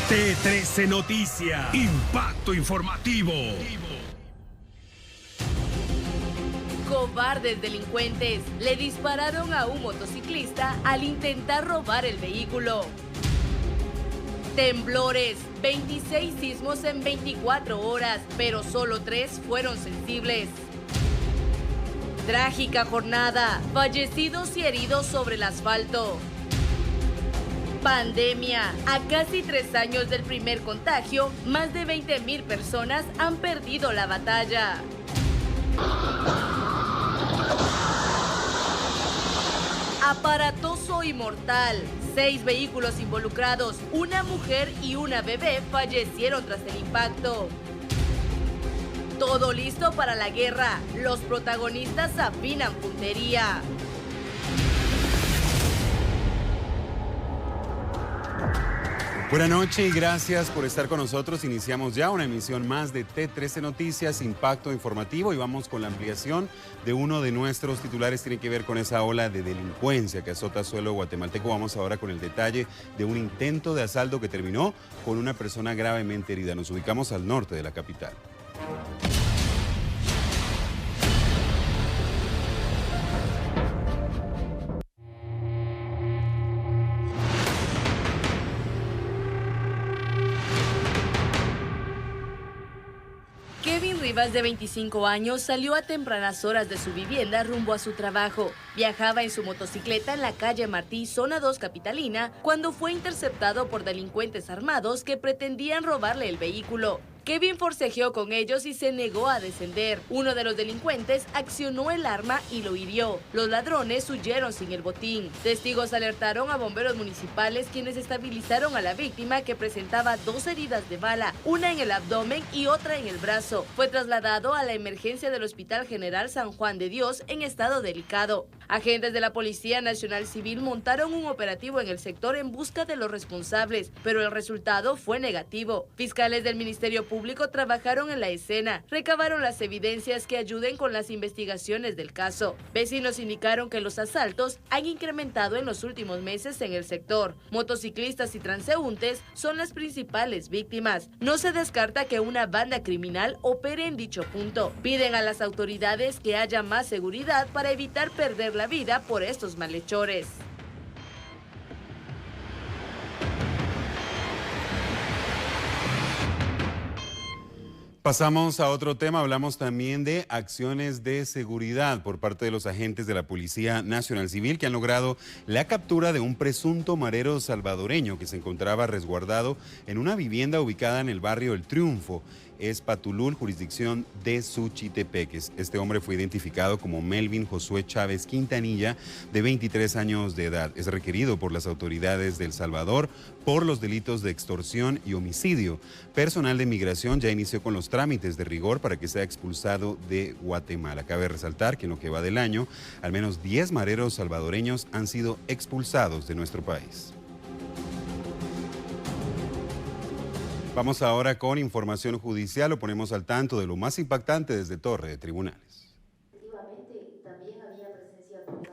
T13 Noticias, impacto informativo. Cobardes delincuentes le dispararon a un motociclista al intentar robar el vehículo. Temblores, 26 sismos en 24 horas, pero solo 3 fueron sensibles. Trágica jornada, fallecidos y heridos sobre el asfalto. Pandemia. A casi 3 años del primer contagio, más de 20,000 personas han perdido la batalla. Aparatoso y mortal. 6 vehículos involucrados, una mujer y una bebé fallecieron tras el impacto. Todo listo para la guerra. Los protagonistas afinan puntería. Buenas noches y gracias por estar con nosotros. Iniciamos ya una emisión más de T13 Noticias, Impacto Informativo, y vamos con la ampliación de uno de nuestros titulares. Tiene que ver con esa ola de delincuencia que azota suelo guatemalteco. Vamos ahora con el detalle de un intento de asalto que terminó con una persona gravemente herida. Nos ubicamos al norte de la capital. Kevin Rivas, de 25 años, salió a tempranas horas de su vivienda rumbo a su trabajo. Viajaba en su motocicleta en la calle Martí, zona 2 capitalina, cuando fue interceptado por delincuentes armados que pretendían robarle el vehículo. Kevin forcejeó con ellos y se negó a descender. Uno de los delincuentes accionó el arma y lo hirió. Los ladrones huyeron sin el botín. Testigos alertaron a bomberos municipales, quienes estabilizaron a la víctima, que presentaba 2 heridas de bala, una en el abdomen y otra en el brazo. Fue trasladado a la emergencia del Hospital General San Juan de Dios en estado delicado. Agentes de la Policía Nacional Civil montaron un operativo en el sector en busca de los responsables, pero el resultado fue negativo. Fiscales del Ministerio Público trabajaron en la escena, recabaron las evidencias que ayuden con las investigaciones del caso. Vecinos indicaron que los asaltos han incrementado en los últimos meses en el sector. Motociclistas y transeúntes son las principales víctimas. No se descarta que una banda criminal opere en dicho punto. Piden a las autoridades que haya más seguridad para evitar perder la vida por estos malhechores. Pasamos a otro tema. Hablamos también de acciones de seguridad por parte de los agentes de la Policía Nacional Civil, que han logrado la captura de un presunto marero salvadoreño que se encontraba resguardado en una vivienda ubicada en el barrio El Triunfo. Es Patulul, jurisdicción de Suchitepeques. Este hombre fue identificado como Melvin Josué Chávez Quintanilla, de 23 años de edad. Es requerido por las autoridades de El Salvador por los delitos de extorsión y homicidio. Personal de migración ya inició con los trámites de rigor para que sea expulsado de Guatemala. Cabe resaltar que en lo que va del año, al menos 10 mareros salvadoreños han sido expulsados de nuestro país. Vamos ahora con información judicial. Lo ponemos al tanto de lo más impactante desde Torre de Tribunales.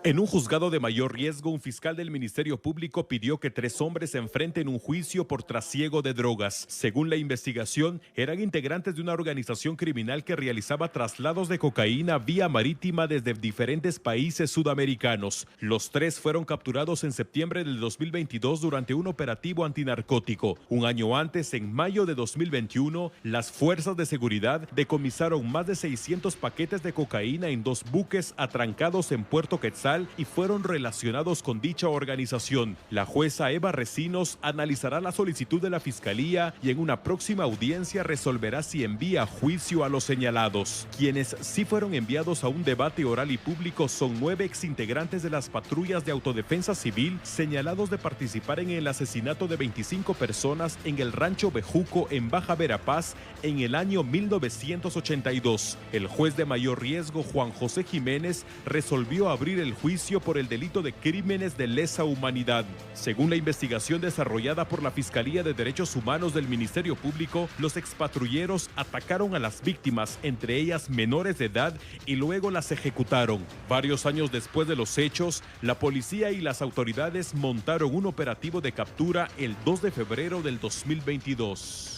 En un juzgado de mayor riesgo, un fiscal del Ministerio Público pidió que 3 hombres se enfrenten un juicio por trasiego de drogas. Según la investigación, eran integrantes de una organización criminal que realizaba traslados de cocaína vía marítima desde diferentes países sudamericanos. Los 3 fueron capturados en septiembre del 2022 durante un operativo antinarcótico. Un año antes, en mayo de 2021, las fuerzas de seguridad decomisaron más de 600 paquetes de cocaína en 2 buques atrancados en Puerto Quetzal y fueron relacionados con dicha organización. La jueza Eva Recinos analizará la solicitud de la Fiscalía y en una próxima audiencia resolverá si envía a juicio a los señalados. Quienes sí fueron enviados a un debate oral y público son 9 exintegrantes de las patrullas de autodefensa civil señalados de participar en el asesinato de 25 personas en el rancho Bejuco en Baja Verapaz en el año 1982. El juez de mayor riesgo, Juan José Jiménez, resolvió abrir el juicio por el delito de crímenes de lesa humanidad. Según la investigación desarrollada por la Fiscalía de Derechos Humanos del Ministerio Público, los expatrulleros atacaron a las víctimas, entre ellas menores de edad, y luego las ejecutaron. Varios años después de los hechos, la policía y las autoridades montaron un operativo de captura el 2 de febrero del 2022.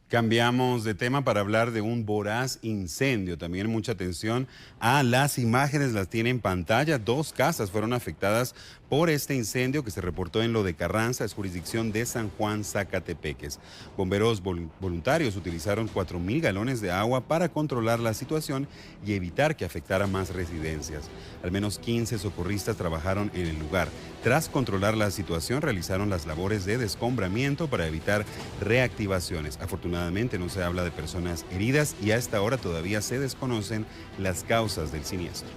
Cambiamos de tema para hablar de un voraz incendio. También mucha atención a las imágenes, las tiene en pantalla. 2 casas fueron afectadas por este incendio que se reportó en Lo de Carranza, es jurisdicción de San Juan, Zacatepeques. Bomberos voluntarios utilizaron 4.000 galones de agua para controlar la situación y evitar que afectara más residencias. Al menos 15 socorristas trabajaron en el lugar. Tras controlar la situación, realizaron las labores de descombramiento para evitar reactivaciones. Afortunadamente no se habla de personas heridas y a esta hora todavía se desconocen las causas del siniestro.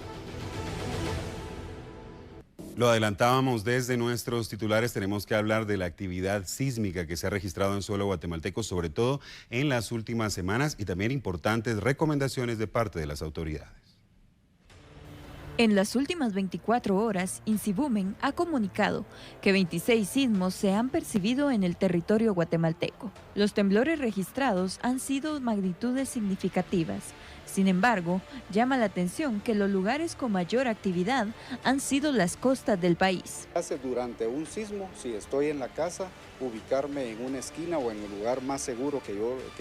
Lo adelantábamos desde nuestros titulares, tenemos que hablar de la actividad sísmica que se ha registrado en suelo guatemalteco, sobre todo en las últimas semanas, y también importantes recomendaciones de parte de las autoridades. En las últimas 24 horas, INSIBUMEN ha comunicado que 26 sismos se han percibido en el territorio guatemalteco. Los temblores registrados han sido magnitudes significativas. Sin embargo, llama la atención que los lugares con mayor actividad han sido las costas del país. Durante un sismo, si estoy en la casa, ubicarme en una esquina o en el lugar más seguro que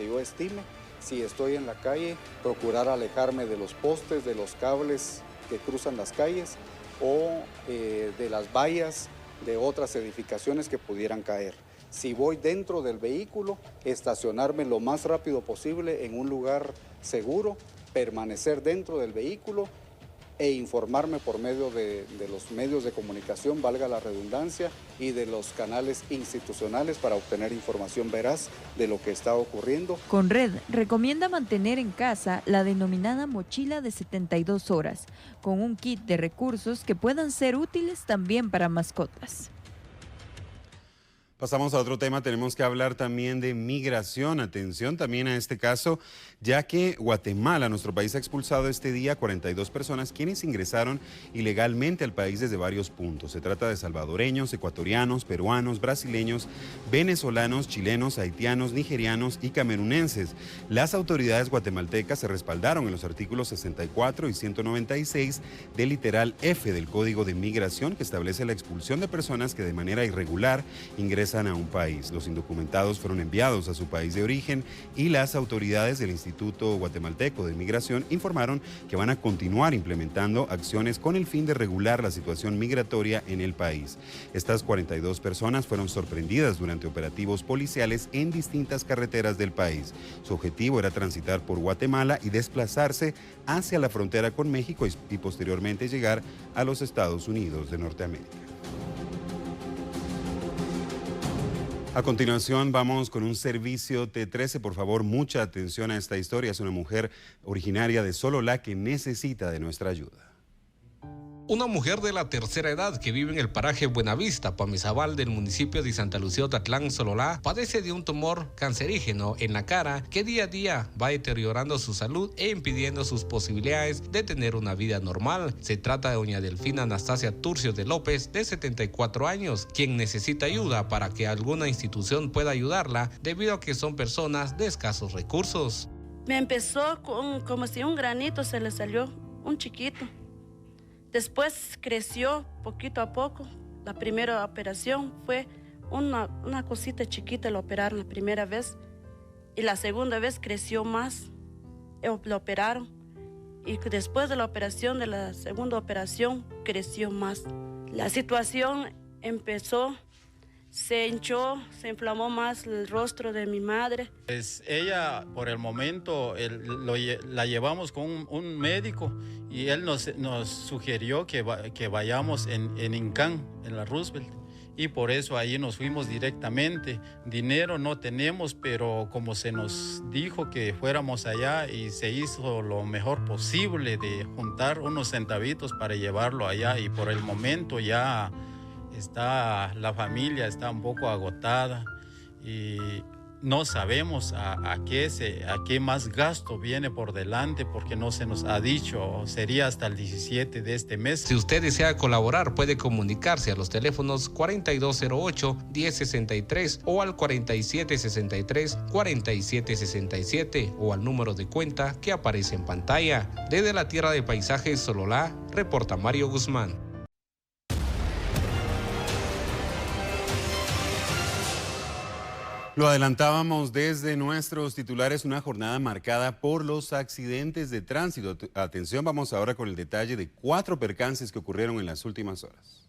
yo estime. Si estoy en la calle, procurar alejarme de los postes, de los cables que cruzan las calles o de las vallas de otras edificaciones que pudieran caer. Si voy dentro del vehículo, estacionarme lo más rápido posible en un lugar seguro, permanecer dentro del vehículo e informarme por medio de los medios de comunicación, valga la redundancia, y de los canales institucionales para obtener información veraz de lo que está ocurriendo. Conred recomienda mantener en casa la denominada mochila de 72 horas, con un kit de recursos que puedan ser útiles también para mascotas. Pasamos a otro tema, tenemos que hablar también de migración. Atención también a este caso, ya que Guatemala, nuestro país, ha expulsado este día 42 personas quienes ingresaron ilegalmente al país desde varios puntos. Se trata de salvadoreños, ecuatorianos, peruanos, brasileños, venezolanos, chilenos, haitianos, nigerianos y camerunenses. Las autoridades guatemaltecas se respaldaron en los artículos 64 y 196 del literal F del Código de Migración, que establece la expulsión de personas que de manera irregular ingresan a un país. Los indocumentados fueron enviados a su país de origen y las autoridades del Instituto Guatemalteco de Migración informaron que van a continuar implementando acciones con el fin de regular la situación migratoria en el país. Estas 42 personas fueron sorprendidas durante operativos policiales en distintas carreteras del país. Su objetivo era transitar por Guatemala y desplazarse hacia la frontera con México y posteriormente llegar a los Estados Unidos de Norteamérica. A continuación vamos con un servicio T13. Por favor, mucha atención a esta historia. Es una mujer originaria de Sololá que necesita de nuestra ayuda. Una mujer de la tercera edad que vive en el paraje Buenavista, Pamizabal, del municipio de Santa Lucía Otatlán, Sololá, padece de un tumor cancerígeno en la cara que día a día va deteriorando su salud e impidiendo sus posibilidades de tener una vida normal. Se trata de doña Delfina Anastasia Turcios de López, de 74 años, quien necesita ayuda para que alguna institución pueda ayudarla debido a que son personas de escasos recursos. Me empezó como si un granito se le salió, un chiquito. Después creció poquito a poco. La primera operación fue una cosita chiquita, lo operaron la primera vez. Y la segunda vez creció más, lo operaron. Y después de la operación, de la segunda operación, creció más. La situación empezó, se hinchó, se inflamó más el rostro de mi madre. Pues ella, por el momento, la llevamos con un médico y él nos sugirió que vayamos en Incán, en la Roosevelt. Y por eso ahí nos fuimos directamente. Dinero no tenemos, pero como se nos dijo que fuéramos allá y se hizo lo mejor posible de juntar unos centavitos para llevarlo allá. Y por el momento ya la familia está un poco agotada y no sabemos a qué más gasto viene por delante, porque no se nos ha dicho, sería hasta el 17 de este mes. Si usted desea colaborar, puede comunicarse a los teléfonos 4208-1063 o al 4763-4767 o al número de cuenta que aparece en pantalla. Desde la Tierra de Paisajes Sololá, reporta Mario Guzmán. Lo adelantábamos desde nuestros titulares, una jornada marcada por los accidentes de tránsito. Atención, vamos ahora con el detalle de 4 percances que ocurrieron en las últimas horas.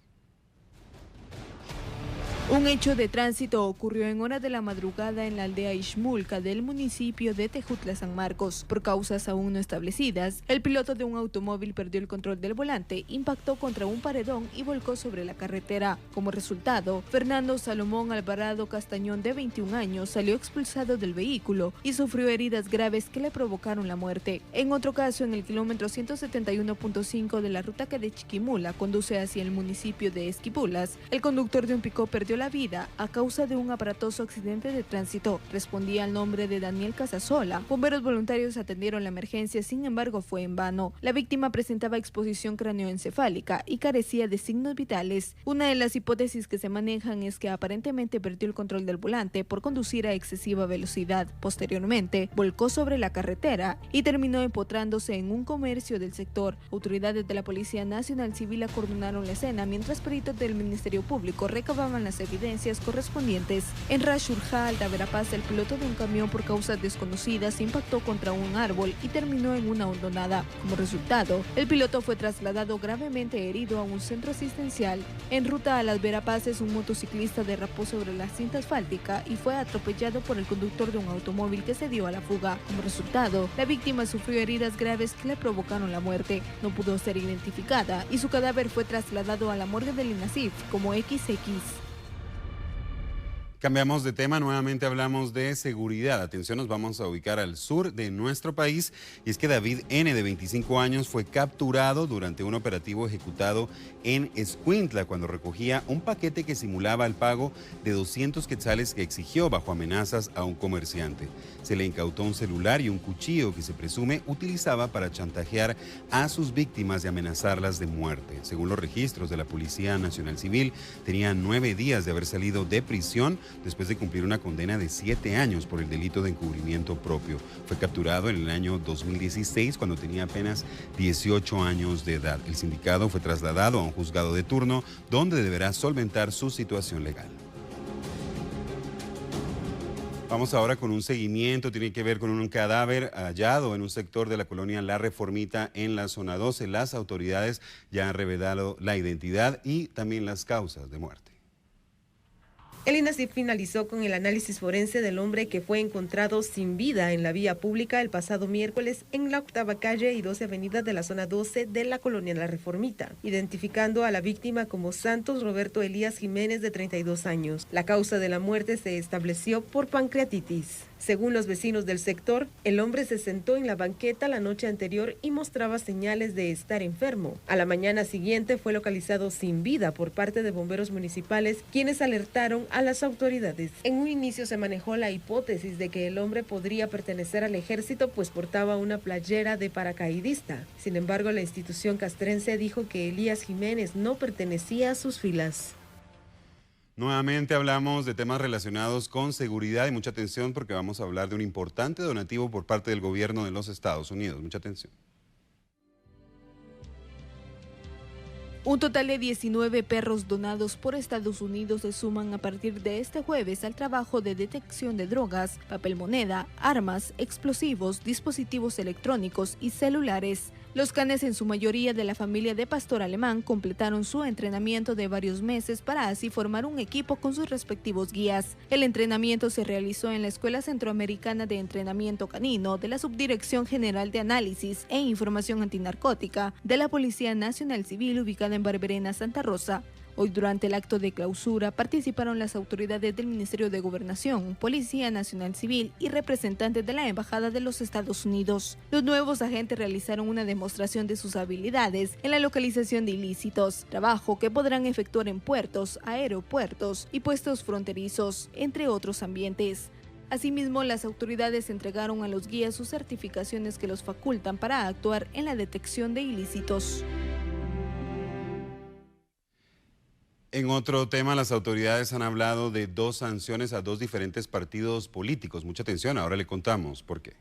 Un hecho de tránsito ocurrió en horas de la madrugada en la aldea Ixmulca del municipio de Tejutla, San Marcos. Por causas aún no establecidas, el piloto de un automóvil perdió el control del volante, impactó contra un paredón y volcó sobre la carretera. Como resultado, Fernando Salomón Alvarado Castañón, de 21 años, salió expulsado del vehículo y sufrió heridas graves que le provocaron la muerte. En otro caso, en el kilómetro 171.5 de la ruta que de Chiquimula conduce hacia el municipio de Esquipulas, el conductor de un pick-up perdió la vida a causa de un aparatoso accidente de tránsito. Respondía al nombre de Daniel Casasola. Bomberos voluntarios atendieron la emergencia, sin embargo fue en vano. La víctima presentaba exposición craneoencefálica y carecía de signos vitales. Una de las hipótesis que se manejan es que aparentemente perdió el control del volante por conducir a excesiva velocidad. Posteriormente, volcó sobre la carretera y terminó empotrándose en un comercio del sector. Autoridades de la Policía Nacional Civil acordonaron la escena, mientras peritos del Ministerio Público recababan las evidencias correspondientes. En Rashurja, Alta Verapaz, el piloto de un camión por causas desconocidas impactó contra un árbol y terminó en una hondonada. Como resultado, el piloto fue trasladado gravemente herido a un centro asistencial. En ruta a Las Verapaces, un motociclista derrapó sobre la cinta asfáltica y fue atropellado por el conductor de un automóvil que se dio a la fuga. Como resultado, la víctima sufrió heridas graves que le provocaron la muerte. No pudo ser identificada y su cadáver fue trasladado a la morgue del INASIF como XX. Cambiamos de tema, nuevamente hablamos de seguridad. Atención, nos vamos a ubicar al sur de nuestro país, y es que David N., de 25 años, fue capturado durante un operativo ejecutado en Escuintla cuando recogía un paquete que simulaba el pago de 200 quetzales que exigió bajo amenazas a un comerciante. Se le incautó un celular y un cuchillo que se presume utilizaba para chantajear a sus víctimas y amenazarlas de muerte. Según los registros de la Policía Nacional Civil, tenía 9 días de haber salido de prisión después de cumplir una condena de 7 años por el delito de encubrimiento propio. Fue capturado en el año 2016 cuando tenía apenas 18 años de edad. El sindicado fue trasladado a un juzgado de turno donde deberá solventar su situación legal. Vamos ahora con un seguimiento, tiene que ver con un cadáver hallado en un sector de la colonia La Reformita en la zona 12. Las autoridades ya han revelado la identidad y también las causas de muerte. El INASIF finalizó con el análisis forense del hombre que fue encontrado sin vida en la vía pública el pasado miércoles en la 8ª calle y 12 avenida de la zona 12 de la colonia La Reformita, identificando a la víctima como Santos Roberto Elías Jiménez, de 32 años. La causa de la muerte se estableció por pancreatitis. Según los vecinos del sector, el hombre se sentó en la banqueta la noche anterior y mostraba señales de estar enfermo. A la mañana siguiente fue localizado sin vida por parte de bomberos municipales, quienes alertaron a las autoridades. En un inicio se manejó la hipótesis de que el hombre podría pertenecer al ejército, pues portaba una playera de paracaidista. Sin embargo, la institución castrense dijo que Elías Jiménez no pertenecía a sus filas. Nuevamente hablamos de temas relacionados con seguridad y mucha atención porque vamos a hablar de un importante donativo por parte del gobierno de los Estados Unidos. Mucha atención. Un total de 19 perros donados por Estados Unidos se suman a partir de este jueves al trabajo de detección de drogas, papel moneda, armas, explosivos, dispositivos electrónicos y celulares. Los canes, en su mayoría de la familia de pastor alemán, completaron su entrenamiento de varios meses para así formar un equipo con sus respectivos guías. El entrenamiento se realizó en la Escuela Centroamericana de Entrenamiento Canino de la Subdirección General de Análisis e Información Antinarcótica de la Policía Nacional Civil, ubicada en Barberena, Santa Rosa. Hoy, durante el acto de clausura, participaron las autoridades del Ministerio de Gobernación, Policía Nacional Civil y representantes de la Embajada de los Estados Unidos. Los nuevos agentes realizaron una demostración de sus habilidades en la localización de ilícitos, trabajo que podrán efectuar en puertos, aeropuertos y puestos fronterizos, entre otros ambientes. Asimismo, las autoridades entregaron a los guías sus certificaciones que los facultan para actuar en la detección de ilícitos. En otro tema, las autoridades han hablado de 2 sanciones a 2 diferentes partidos políticos. Mucha atención, ahora le contamos por qué.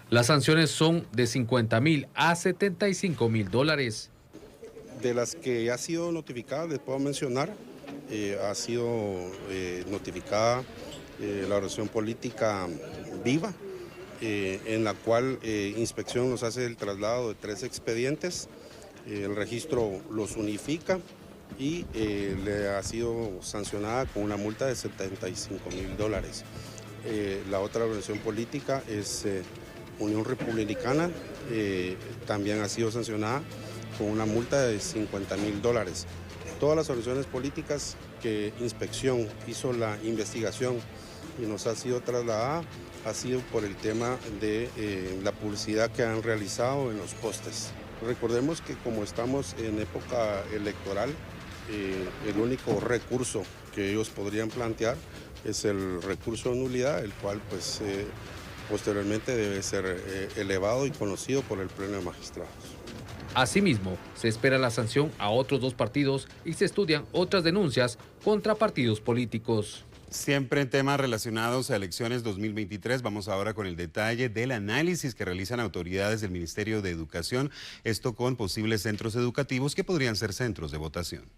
Las sanciones son de $50,000 a $75,000. De las que ha sido notificada, les puedo mencionar, ha sido notificada la organización política Viva, en la cual Inspección nos hace el traslado de 3 expedientes, el registro los unifica y le ha sido sancionada con una multa de $75,000. La otra organización política es Unión Republicana, también ha sido sancionada con una multa de $50,000. Todas las organizaciones políticas que Inspección hizo la investigación y nos ha sido trasladada ha sido por el tema de la publicidad que han realizado en los postes. Recordemos que como estamos en época electoral, el único recurso que ellos podrían plantear es el recurso de nulidad, el cual pues posteriormente debe ser elevado y conocido por el Pleno de Magistrados. Asimismo, se espera la sanción a otros 2 partidos y se estudian otras denuncias contra partidos políticos. Siempre en temas relacionados a elecciones 2023, vamos ahora con el detalle del análisis que realizan autoridades del Ministerio de Educación, esto con posibles centros educativos que podrían ser centros de votación.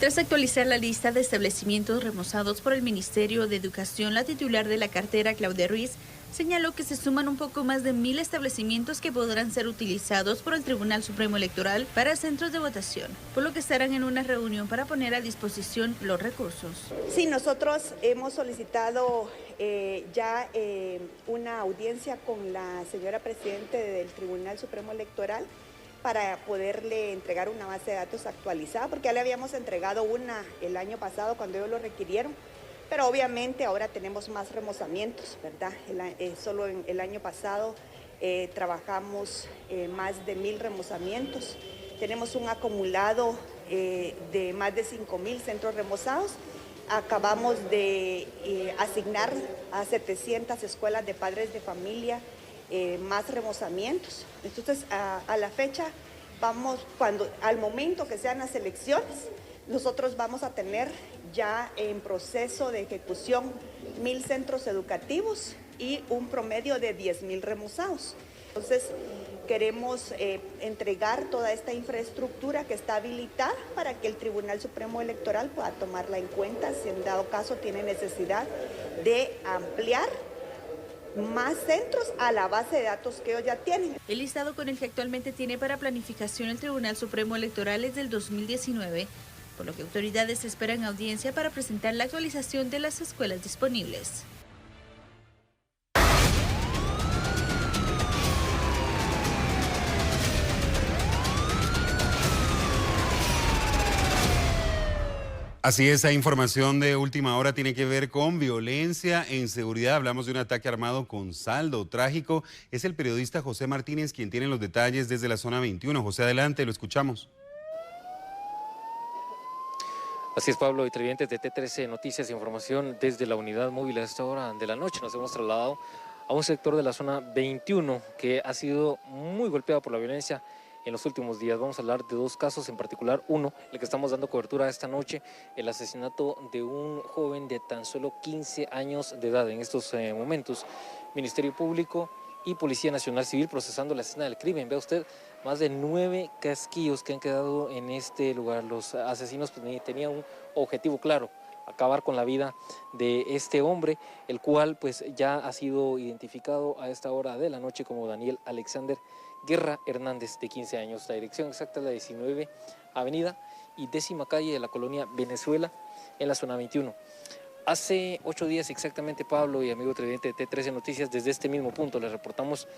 Tras actualizar la lista de establecimientos remozados por el Ministerio de Educación, la titular de la cartera, Claudia Ruiz, señaló que se suman un poco más de 1,000 establecimientos que podrán ser utilizados por el Tribunal Supremo Electoral para centros de votación, por lo que estarán en una reunión para poner a disposición los recursos. Sí, nosotros hemos solicitado una audiencia con la señora Presidente del Tribunal Supremo Electoral para poderle entregar una base de datos actualizada, porque ya le habíamos entregado una el año pasado cuando ellos lo requirieron, pero obviamente ahora tenemos más remozamientos, ¿verdad? Solo en el año pasado trabajamos más de 1,000 remozamientos, tenemos un acumulado de más de 5,000 centros remozados. Acabamos de asignar a 700 escuelas de padres de familia más remozamientos. Entonces, a la fecha, al momento que sean las elecciones, nosotros vamos a tener ya en proceso de ejecución 1,000 centros educativos y un promedio de 10,000 remozados. Entonces, queremos entregar toda esta infraestructura que está habilitada para que el Tribunal Supremo Electoral pueda tomarla en cuenta si en dado caso tiene necesidad de ampliar más centros a la base de datos que ellos ya tienen. El listado con el que actualmente tiene para planificación el Tribunal Supremo Electoral es del 2019, por lo que autoridades esperan audiencia para presentar la actualización de las escuelas disponibles. Así es, esa información de última hora tiene que ver con violencia e inseguridad. Hablamos de un ataque armado con saldo trágico. Es el periodista José Martínez quien tiene los detalles desde la zona 21. José, adelante, lo escuchamos. Así es, Pablo, y televidentes de T13 Noticias e Información desde la unidad móvil a esta hora de la noche. Nos hemos trasladado a un sector de la zona 21 que ha sido muy golpeado por la violencia en los últimos días. Vamos a hablar de 2 casos en particular. Uno, el que estamos dando cobertura esta noche, el asesinato de un joven de tan solo 15 años de edad. En estos momentos, Ministerio Público y Policía Nacional Civil procesando la escena del crimen. Vea usted, más de 9 casquillos que han quedado en este lugar. Los asesinos tenían un objetivo claro: acabar con la vida de este hombre, el cual pues ya ha sido identificado a esta hora de la noche como Daniel Alexander Guerra Hernández, de 15 años. La dirección exacta es la 19 Avenida y 10ª calle de la colonia Venezuela, en la zona 21. Hace 8 días exactamente, Pablo y amigo televidente de T13 Noticias, desde este mismo punto les reportamos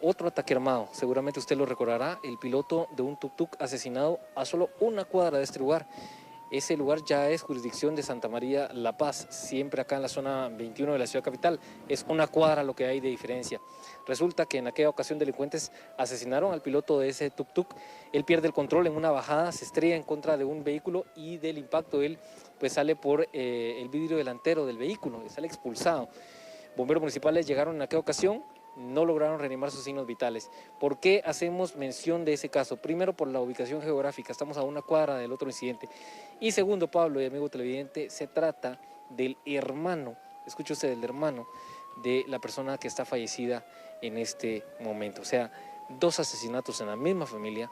otro ataque armado. Seguramente usted lo recordará, el piloto de un tuk-tuk asesinado a solo una cuadra de este lugar. Ese lugar ya es jurisdicción de Santa María La Paz, siempre acá en la zona 21 de la ciudad capital. Es una cuadra lo que hay de diferencia. Resulta que en aquella ocasión delincuentes asesinaron al piloto de ese tuk-tuk. Él pierde el control en una bajada, se estrella en contra de un vehículo y del impacto él pues sale por el vidrio delantero del vehículo, sale expulsado. Bomberos municipales llegaron en aquella ocasión, no lograron reanimar sus signos vitales. ¿Por qué hacemos mención de ese caso? Primero, por la ubicación geográfica, estamos a una cuadra del otro incidente. Y segundo, Pablo y amigo televidente, se trata del hermano, escuche usted, del hermano de la persona que está fallecida en este momento. O sea, 2 asesinatos en la misma familia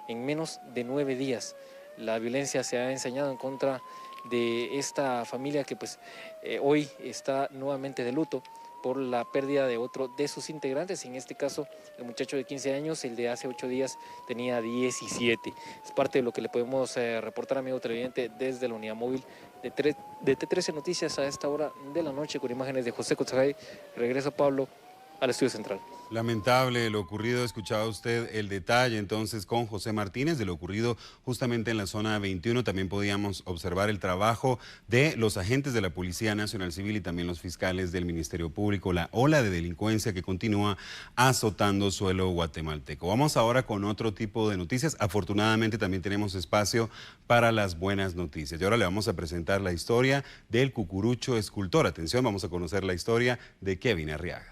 en menos de 9 días. La violencia se ha ensañado en contra de esta familia que pues hoy está nuevamente de luto por la pérdida de otro de sus integrantes, en este caso el muchacho de 15 años, el de hace 8 días tenía 17. Es parte de lo que le podemos reportar, amigo televidente, desde la unidad móvil de T13 Noticias a esta hora de la noche, con imágenes de José Cotzagay. Regreso, Pablo, al estudio central. Lamentable lo ocurrido. Escuchaba usted el detalle entonces con José Martínez de lo ocurrido justamente en la zona 21. También podíamos observar el trabajo de los agentes de la Policía Nacional Civil y también los fiscales del Ministerio Público, la ola de delincuencia que continúa azotando suelo guatemalteco. Vamos ahora con otro tipo de noticias. Afortunadamente también tenemos espacio para las buenas noticias. Y ahora le vamos a presentar la historia del cucurucho escultor. Atención, vamos a conocer la historia de Kevin Arriaga.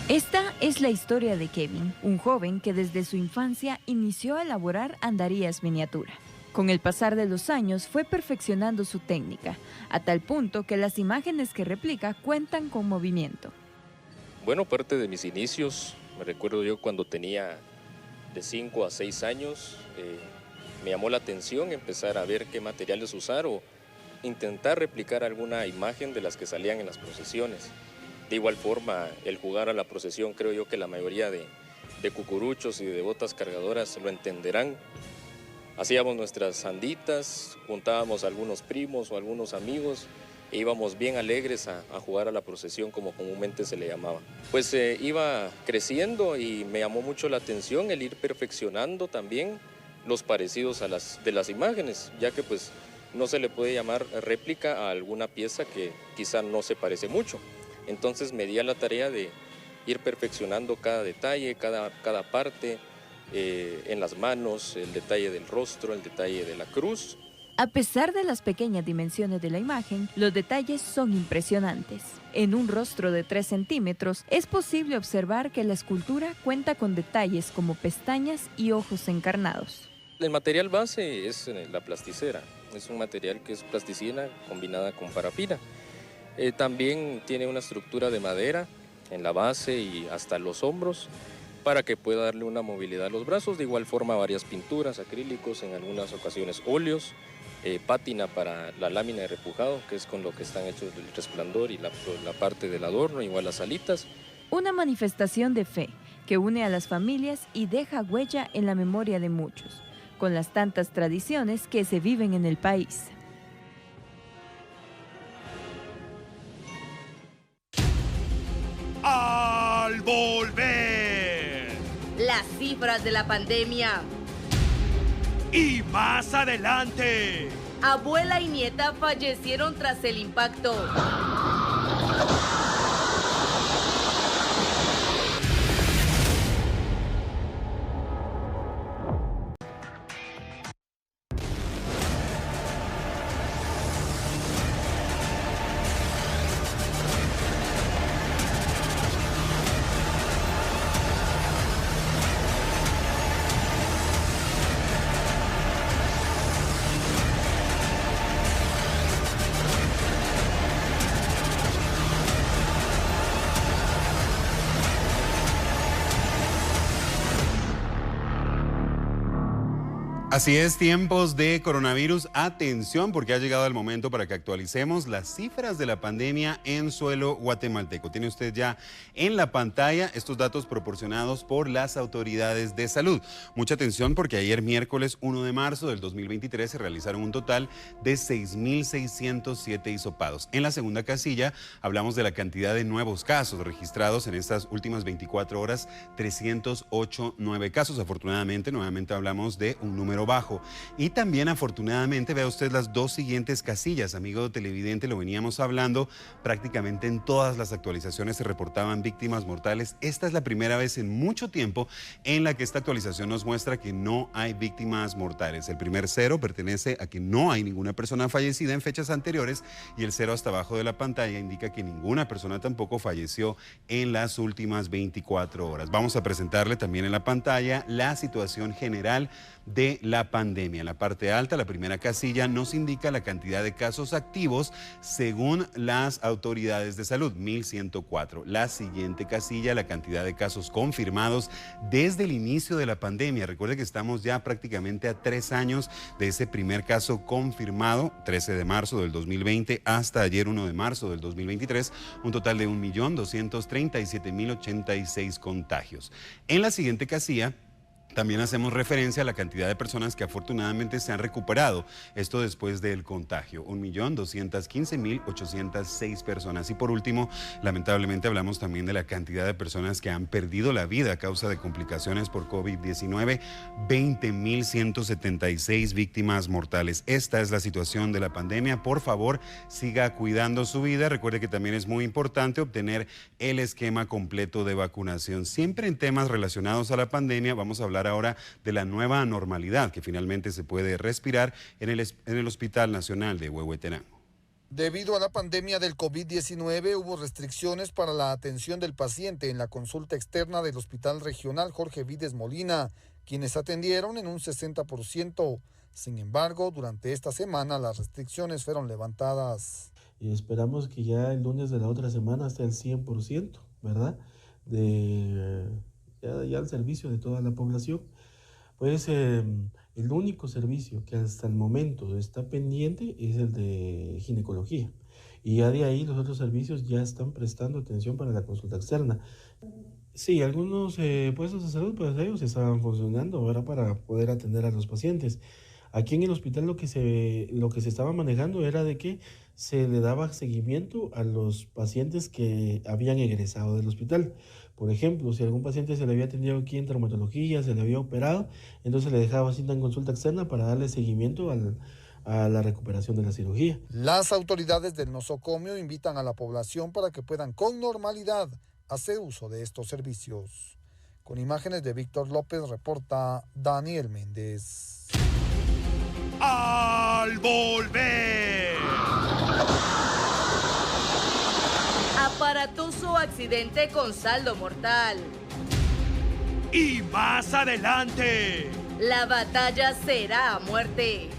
Esta es la historia de Kevin, un joven que desde su infancia inició a elaborar andarillas miniatura. Con el pasar de los años fue perfeccionando su técnica, a tal punto que las imágenes que replica cuentan con movimiento. Bueno, parte de mis inicios, me recuerdo yo cuando tenía de 5 a 6 años, me llamó la atención empezar a ver qué materiales usar o intentar replicar alguna imagen de las que salían en las procesiones. De igual forma, el jugar a la procesión, creo yo que la mayoría de cucuruchos y de botas cargadoras lo entenderán. Hacíamos nuestras anditas, juntábamos a algunos primos o algunos amigos e íbamos bien alegres a jugar a la procesión, como comúnmente se le llamaba. Pues iba creciendo y me llamó mucho la atención el ir perfeccionando también los parecidos de las imágenes, ya que pues no se le puede llamar réplica a alguna pieza que quizá no se parece mucho. Entonces me di a la tarea de ir perfeccionando cada detalle, cada parte, en las manos, el detalle del rostro, el detalle de la cruz. A pesar de las pequeñas dimensiones de la imagen, los detalles son impresionantes. En un rostro de 3 centímetros es posible observar que la escultura cuenta con detalles como pestañas y ojos encarnados. El material base es la plasticera, es un material que es plasticina combinada con parafina. También tiene una estructura de madera en la base y hasta los hombros para que pueda darle una movilidad a los brazos. De igual forma varias pinturas, acrílicos, en algunas ocasiones óleos, pátina para la lámina de repujado, que es con lo que están hechos el resplandor y la parte del adorno, igual las alitas. Una manifestación de fe que une a las familias y deja huella en la memoria de muchos, con las tantas tradiciones que se viven en el país. Al volver, las cifras de la pandemia. Y más adelante, abuela y nieta fallecieron tras el impacto. Así es, tiempos de coronavirus. Atención, porque ha llegado el momento para que actualicemos las cifras de la pandemia en suelo guatemalteco. Tiene usted ya en la pantalla estos datos proporcionados por las autoridades de salud. Mucha atención, porque ayer miércoles 1 de marzo del 2023 se realizaron un total de 6.607 hisopados. En la segunda casilla hablamos de la cantidad de nuevos casos registrados en estas últimas 24 horas, 308 nueve casos. Afortunadamente, nuevamente hablamos de un número bajo. Y también, afortunadamente, vea usted las dos siguientes casillas. Amigo televidente, lo veníamos hablando, prácticamente en todas las actualizaciones se reportaban víctimas mortales. Esta es la primera vez en mucho tiempo en la que esta actualización nos muestra que no hay víctimas mortales. El primer cero pertenece a que no hay ninguna persona fallecida en fechas anteriores, y el cero hasta abajo de la pantalla indica que ninguna persona tampoco falleció en las últimas 24 horas. Vamos a presentarle también en la pantalla la situación general de la pandemia. En la parte alta, la primera casilla nos indica la cantidad de casos activos según las autoridades de salud, 1.104. La siguiente casilla, la cantidad de casos confirmados desde el inicio de la pandemia. Recuerde que estamos ya prácticamente a 3 años de ese primer caso confirmado, 13 de marzo del 2020 hasta ayer 1 de marzo del 2023, un total de 1.237.086 contagios. En la siguiente casilla también hacemos referencia a la cantidad de personas que afortunadamente se han recuperado, esto después del contagio, 1.215.806 personas. Y por último, lamentablemente hablamos también de la cantidad de personas que han perdido la vida a causa de complicaciones por COVID-19, 20.176 víctimas mortales. Esta es la situación de la pandemia. Por favor, siga cuidando su vida. Recuerde que también es muy importante obtener el esquema completo de vacunación. Siempre en temas relacionados a la pandemia, vamos a hablar ahora de la nueva normalidad que finalmente se puede respirar en el Hospital Nacional de Huehuetenango. Debido a la pandemia del COVID-19 hubo restricciones para la atención del paciente en la consulta externa del Hospital Regional Jorge Vides Molina, quienes atendieron en un 60%. Sin embargo, durante esta semana las restricciones fueron levantadas. Y esperamos que ya el lunes de la otra semana esté al 100%, ¿verdad? Ya al servicio de toda la población. Pues el único servicio que hasta el momento está pendiente es el de ginecología, y ya de ahí los otros servicios ya están prestando atención para la consulta externa. Sí, algunos puestos de salud, pues ellos estaban funcionando ahora para poder atender a los pacientes. Aquí en el hospital lo que se estaba manejando era de que se le daba seguimiento a los pacientes que habían egresado del hospital. Por ejemplo, si algún paciente se le había atendido aquí en traumatología, se le había operado, entonces le dejaba cita en consulta externa para darle seguimiento a la recuperación de la cirugía. Las autoridades del nosocomio invitan a la población para que puedan con normalidad hacer uso de estos servicios. Con imágenes de Víctor López, reporta Daniel Méndez. Al volver. Aparatoso accidente con saldo mortal. Y más adelante. La batalla será a muerte.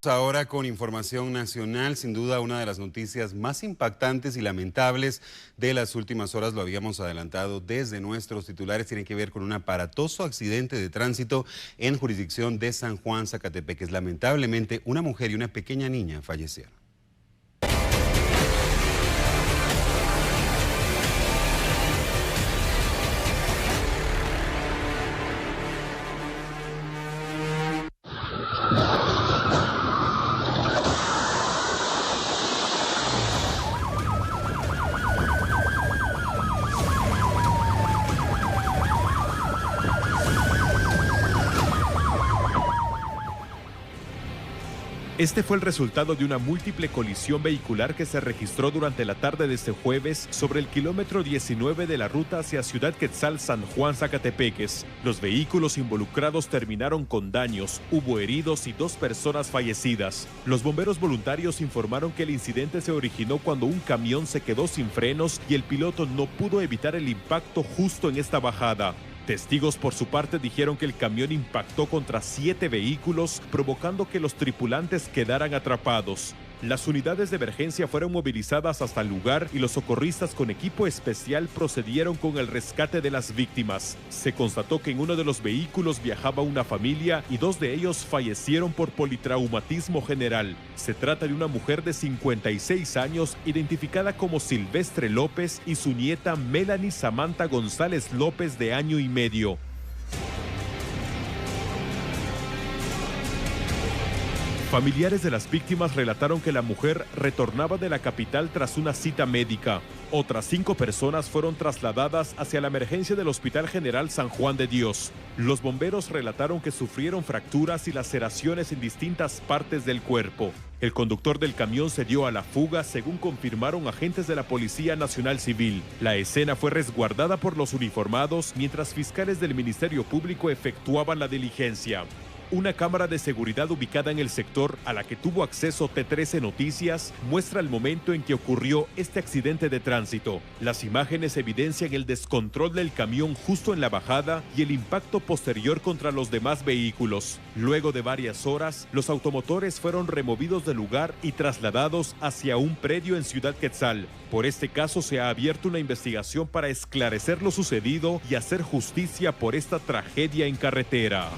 Ahora con información nacional, sin duda una de las noticias más impactantes y lamentables de las últimas horas, lo habíamos adelantado desde nuestros titulares, tiene que ver con un aparatoso accidente de tránsito en jurisdicción de San Juan, Zacatepeques. Lamentablemente, una mujer y una pequeña niña fallecieron. Este fue el resultado de una múltiple colisión vehicular que se registró durante la tarde de este jueves sobre el kilómetro 19 de la ruta hacia Ciudad Quetzal, San Juan, Zacatepeques. Los vehículos involucrados terminaron con daños, hubo heridos y 2 personas fallecidas. Los bomberos voluntarios informaron que el incidente se originó cuando un camión se quedó sin frenos y el piloto no pudo evitar el impacto justo en esta bajada. Testigos por su parte dijeron que el camión impactó contra 7 vehículos, provocando que los tripulantes quedaran atrapados. Las unidades de emergencia fueron movilizadas hasta el lugar y los socorristas con equipo especial procedieron con el rescate de las víctimas. Se constató que en uno de los vehículos viajaba una familia y 2 de ellos fallecieron por politraumatismo general. Se trata de una mujer de 56 años identificada como Silvestre López y su nieta Melanie Samantha González López de año y medio. Familiares de las víctimas relataron que la mujer retornaba de la capital tras una cita médica. Otras 5 personas fueron trasladadas hacia la emergencia del Hospital General San Juan de Dios. Los bomberos relataron que sufrieron fracturas y laceraciones en distintas partes del cuerpo. El conductor del camión se dio a la fuga, según confirmaron agentes de la Policía Nacional Civil. La escena fue resguardada por los uniformados, mientras fiscales del Ministerio Público efectuaban la diligencia. Una cámara de seguridad ubicada en el sector, a la que tuvo acceso T13 Noticias, muestra el momento en que ocurrió este accidente de tránsito. Las imágenes evidencian el descontrol del camión justo en la bajada y el impacto posterior contra los demás vehículos. Luego de varias horas, los automotores fueron removidos del lugar y trasladados hacia un predio en Ciudad Quetzal. Por este caso se ha abierto una investigación para esclarecer lo sucedido y hacer justicia por esta tragedia en carretera.